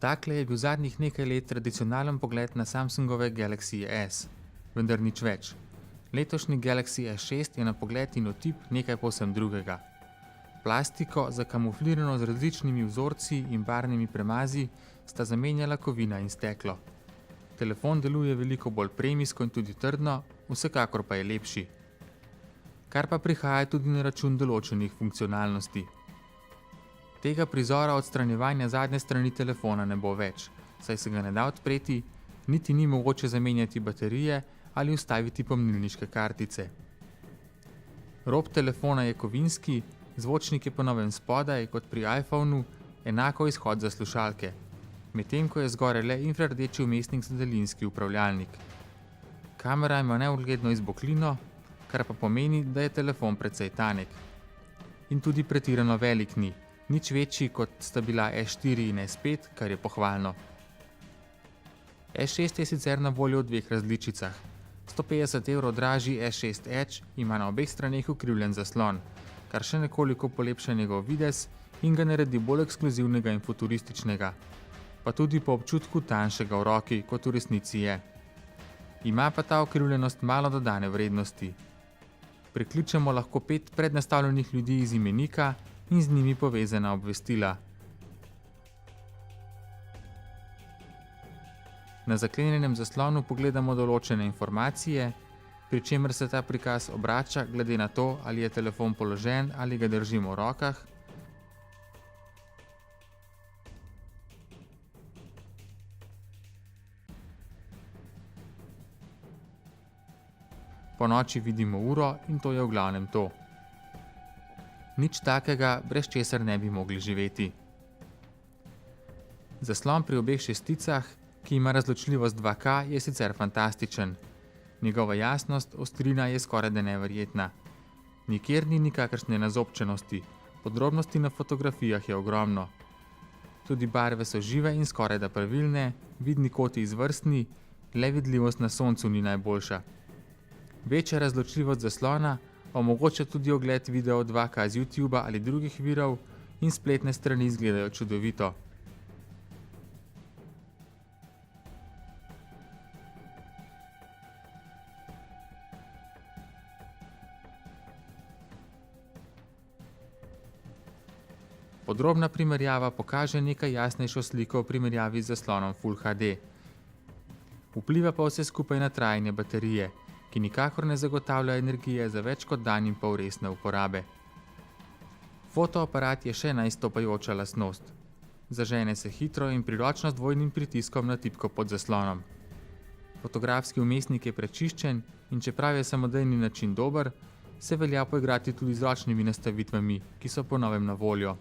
Takle je bil zadnjih nekaj let tradicionalen pogled na Samsungove Galaxy S, vendar nič več. Letošnji Galaxy S6 je na pogled in otip nekaj povsem drugega. Plastiko, zakamuflirano z različnimi vzorci in barvnimi premazi, sta zamenjala kovina in steklo. Telefon deluje veliko bolj premijsko in tudi trdno, vsekakor pa je lepši. Kar pa prihaja tudi na račun določenih funkcionalnosti. Tega prizora odstranjevanja zadnje strani telefona ne bo več, saj se ga ne da odpreti, niti ni mogoče zamenjati baterije ali vstaviti pomnilniške kartice. Rob telefona je kovinski, zvočnik je po novem spodaj, kot pri iPhonu, enako izhod za slušalke, medtem ko je zgoraj le infrardeči vmesnik za daljinski upravljalnik. Kamera ima neugledno izboklino, kar pa pomeni, da je telefon precej tanek. In tudi pretirano velik ni, nič večji kot sta bila S4 in S5, kar je pohvalno. S6 je sicer na voljo v dveh različicah. 150 € dražji S6 Edge ima na obeh straneh ukrivljen zaslon, kar še nekoliko polepša njegov videz in ga naredi bolj ekskluzivnega in futurističnega, pa tudi po občutku tanjšega v roki, kot v resnici je. Ima pa ta ukrivljenost malo dodane vrednosti. Prikličemo lahko 5 prednastavljenih ljudi iz imenika in z njimi povezana obvestila. Na zaklenjenem zaslonu pogledamo določene informacije, pri čemer se ta prikaz obrača glede na to, ali je telefon položen ali ga držimo v rokah. Po noči vidimo uro in to je v glavnem to. Nič takega, brez česar ne bi mogli živeti. Zaslon pri obeh šesticah, ki ima razločljivost 2K, je sicer fantastičen. Njegova jasnost, ostrina je skorajda neverjetna. Nikjer ni nikakršne nazobčenosti, podrobnosti na fotografijah je ogromno. Tudi barve so žive in skorajda pravilne, vidni koti izvrstni, le vidljivost na soncu ni najboljša. Večja razločljivost zaslona omogoča tudi ogled video 2K z YouTuba ali drugih virov in spletne strani izgledajo čudovito. Podrobna primerjava pokaže nekaj jasnejšo sliko v primerjavi z zaslonom Full HD. Vpliva pa vse skupaj na trajanje baterije, ki nikakor ne zagotavlja energije za več kot dan in pol resne uporabe. Fotoaparat je še najstopajoča lastnost. Zažene se hitro in priročno z dvojnim pritiskom na tipko pod zaslonom. Fotografski vmesnik je prečiščen in čeprav je samodejni način dober, se velja poigrati tudi z ročnimi nastavitvami, ki so po novem na voljo.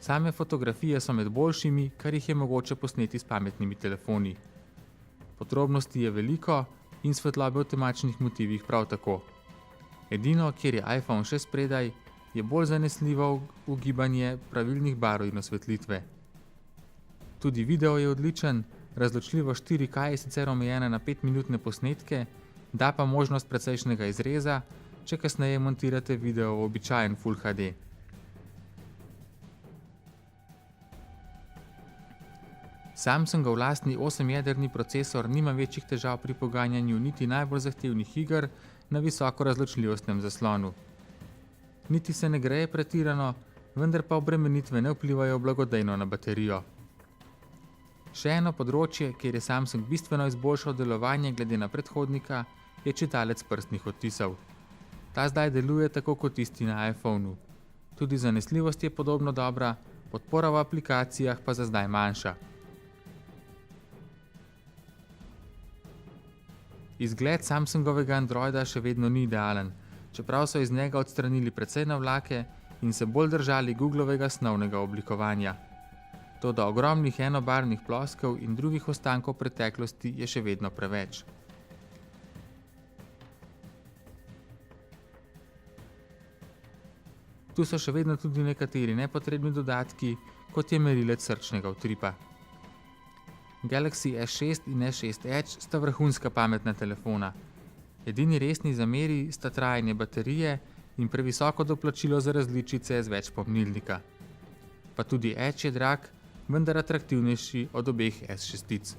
Same fotografije so med boljšimi, kar jih je mogoče posneti s pametnimi telefoni. Podrobnosti je veliko in svetlobe v temačnih motivih prav tako. Edino, kjer je iPhone še spredaj, je bolj zanesljivo ugibanje pravilnih barv in osvetlitve. Tudi video je odličen, razločljivost 4K je sicer omejena na 5-minutne posnetke, da pa možnost precejšnjega izreza, če kasneje montirate video v običajen Full HD. Samsungov lastni 8-jedrni procesor nima večjih težav pri poganjanju niti najbolj zahtevnih iger na visoko razločljivostnem zaslonu. Niti se ne greje pretirano, vendar pa obremenitve ne vplivajo blagodejno na baterijo. Še eno področje, kjer je Samsung bistveno izboljšal delovanje glede na predhodnika, je čitalec prstnih odtisov. Ta zdaj deluje tako kot tisti na iPhonu. Tudi zanesljivost je podobno dobra, podpora v aplikacijah pa za zdaj manjša. Izgled Samsungovega Androida še vedno ni idealen, čeprav so iz njega odstranili precej navlake in se bolj držali Googlovega snovnega oblikovanja. Toda ogromnih enobarvnih ploskev in drugih ostankov preteklosti je še vedno preveč. Tu so še vedno tudi nekateri nepotrebni dodatki, kot je merilec srčnega utripa. Galaxy S6 in S6 Edge sta vrhunska pametna telefona. Edini resni zameri sta trajanje baterije in previsoko doplačilo za različice z več pomnilnika. Pa tudi Edge je drag, vendar atraktivnejši od obeh S6-tic.